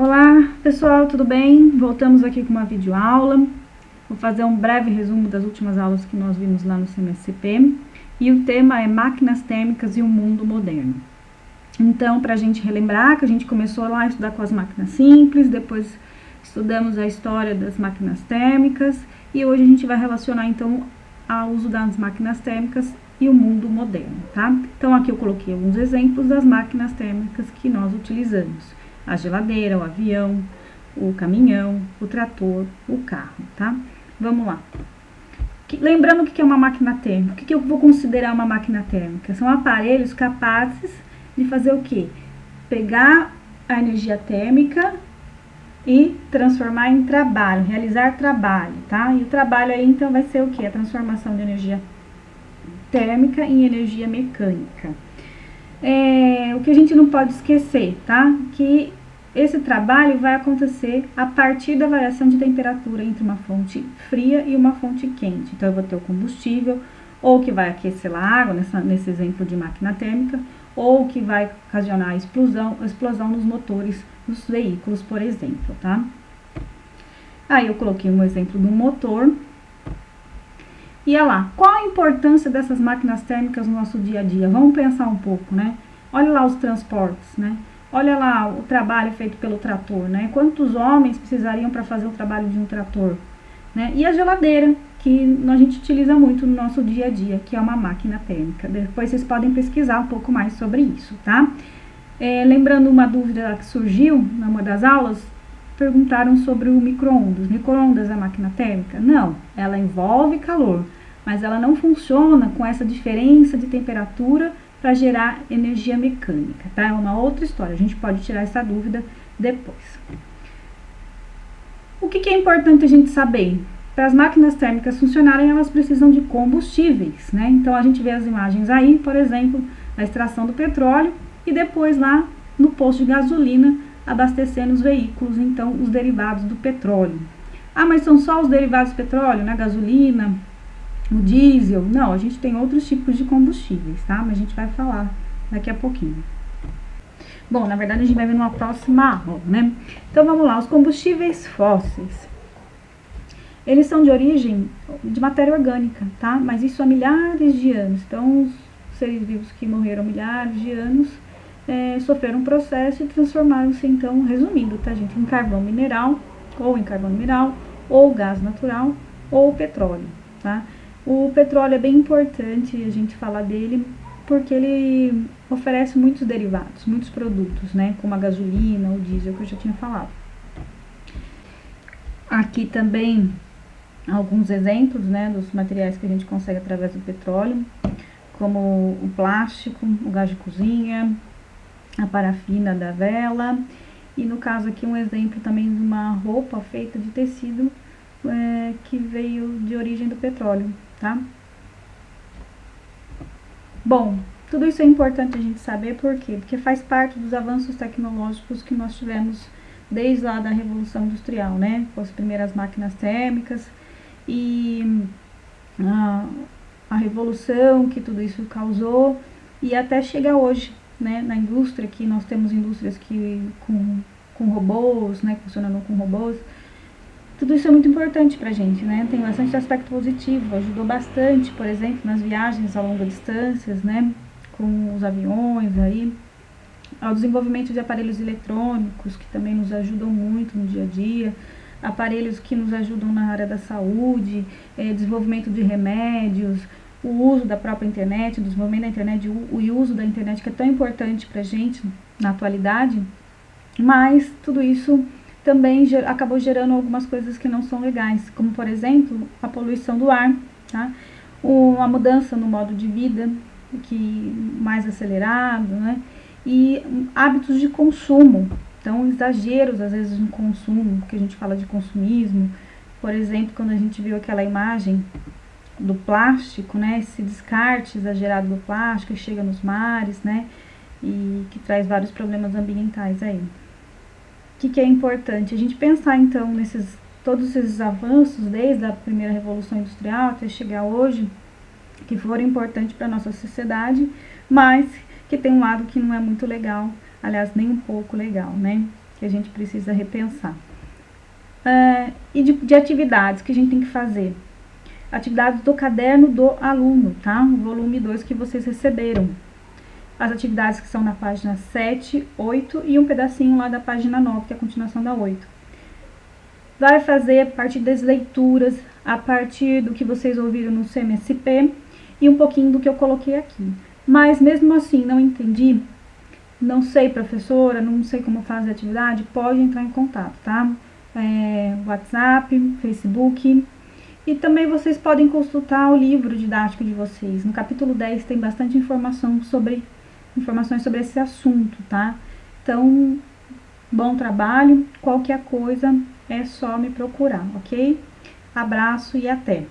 Olá pessoal, tudo bem? Voltamos aqui com uma videoaula. Vou fazer um breve resumo das últimas aulas que nós vimos lá no CMSCP. E o tema é máquinas térmicas e o mundo moderno. Então, para a gente relembrar que a gente começou lá a estudar com as máquinas simples, depois estudamos a história das máquinas térmicas e hoje a gente vai relacionar então ao uso das máquinas térmicas e o mundo moderno, tá? Então aqui eu coloquei alguns exemplos das máquinas térmicas que nós utilizamos. A geladeira, o avião, o caminhão, o trator, o carro, tá? Vamos lá. Lembrando o que é uma máquina térmica, o que eu vou considerar uma máquina térmica? São aparelhos capazes de fazer o quê? Pegar a energia térmica e transformar em trabalho, realizar trabalho, tá? E o trabalho aí então vai ser o quê? A transformação de energia térmica em energia mecânica. O que a gente não pode esquecer, tá? Que esse trabalho vai acontecer a partir da variação de temperatura entre uma fonte fria e uma fonte quente. Então, eu vou ter o combustível, ou que vai aquecer a água, nesse exemplo de máquina térmica, ou que vai ocasionar explosão nos motores dos veículos, por exemplo, tá? Aí, eu coloquei um exemplo de um motor. E olha lá, qual a importância dessas máquinas térmicas no nosso dia a dia? Vamos pensar um pouco, né? Olha lá os transportes, né? Olha lá o trabalho feito pelo trator, né? Quantos homens precisariam para fazer o trabalho de um trator, né? E a geladeira, que a gente utiliza muito no nosso dia a dia, que é uma máquina térmica. Depois vocês podem pesquisar um pouco mais sobre isso, tá? Lembrando uma dúvida que surgiu numa das aulas, perguntaram sobre o micro-ondas. Micro-ondas é máquina térmica? Não, ela envolve calor, mas ela não funciona com essa diferença de temperatura para gerar energia mecânica, tá? É uma outra história, a gente pode tirar essa dúvida depois. O que é importante a gente saber? Para as máquinas térmicas funcionarem, elas precisam de combustíveis, né? Então, a gente vê as imagens aí, por exemplo, a extração do petróleo e depois lá no posto de gasolina, abastecendo os veículos, então, os derivados do petróleo. Ah, mas são só os derivados do petróleo, né? Gasolina, o diesel? Não, a gente tem outros tipos de combustíveis, tá? Mas a gente vai falar daqui a pouquinho. Bom, na verdade, a gente vai ver numa próxima aula, né? Então, vamos lá. Os combustíveis fósseis. Eles são de origem de matéria orgânica, tá? Mas isso há milhares de anos. Então, os seres vivos que morreram há milhares de anos sofreram um processo e transformaram-se, então, resumindo, tá, gente? Em carvão mineral, ou gás natural, ou petróleo, tá? O petróleo é bem importante a gente falar dele, porque ele oferece muitos derivados, muitos produtos, né? Como a gasolina, o diesel, que eu já tinha falado. Aqui também alguns exemplos, né, dos materiais que a gente consegue através do petróleo, como o plástico, o gás de cozinha, a parafina da vela, e no caso aqui um exemplo também de uma roupa feita de tecido que veio de origem do petróleo, tá? Bom, tudo isso é importante a gente saber por quê? Porque faz parte dos avanços tecnológicos que nós tivemos desde lá da Revolução Industrial, né? Com as primeiras máquinas térmicas e a revolução que tudo isso causou e até chegar hoje, né? Na indústria, que nós temos indústrias que com robôs, né? Funcionando com robôs. Tudo isso é muito importante pra gente, né? Tem bastante aspecto positivo, ajudou bastante, por exemplo, nas viagens a longas distâncias, né? Com os aviões aí, ao desenvolvimento de aparelhos eletrônicos, que também nos ajudam muito no dia a dia, aparelhos que nos ajudam na área da saúde, desenvolvimento de remédios, o uso da própria internet, o desenvolvimento da internet, o uso da internet, que é tão importante pra gente na atualidade, mas tudo isso também acabou gerando algumas coisas que não são legais, como por exemplo, a poluição do ar, tá? A mudança no modo de vida, mais acelerado, né? E hábitos de consumo, então exageros às vezes no consumo, que a gente fala de consumismo, por exemplo, quando a gente viu aquela imagem do plástico, né? Esse descarte exagerado do plástico que chega nos mares, né? E que traz vários problemas ambientais aí. O que é importante? A gente pensar, então, todos esses avanços, desde a primeira Revolução Industrial até chegar hoje, que foram importantes para a nossa sociedade, mas que tem um lado que não é muito legal, aliás, nem um pouco legal, né? que a gente precisa repensar. E de atividades que a gente tem que fazer. Atividades do caderno do aluno, tá? O volume 2 que vocês receberam. As atividades que são na página 7, 8 e um pedacinho lá da página 9, que é a continuação da 8. Vai fazer a partir das leituras, a partir do que vocês ouviram no CMSP e um pouquinho do que eu coloquei aqui. Mas mesmo assim, não entendi, não sei, professora, não sei como fazer a atividade, pode entrar em contato, tá? WhatsApp, Facebook. E também vocês podem consultar o livro didático de vocês. No capítulo 10 tem bastante informações sobre esse assunto, tá? Então, bom trabalho. Qualquer coisa é só me procurar, ok? Abraço e até!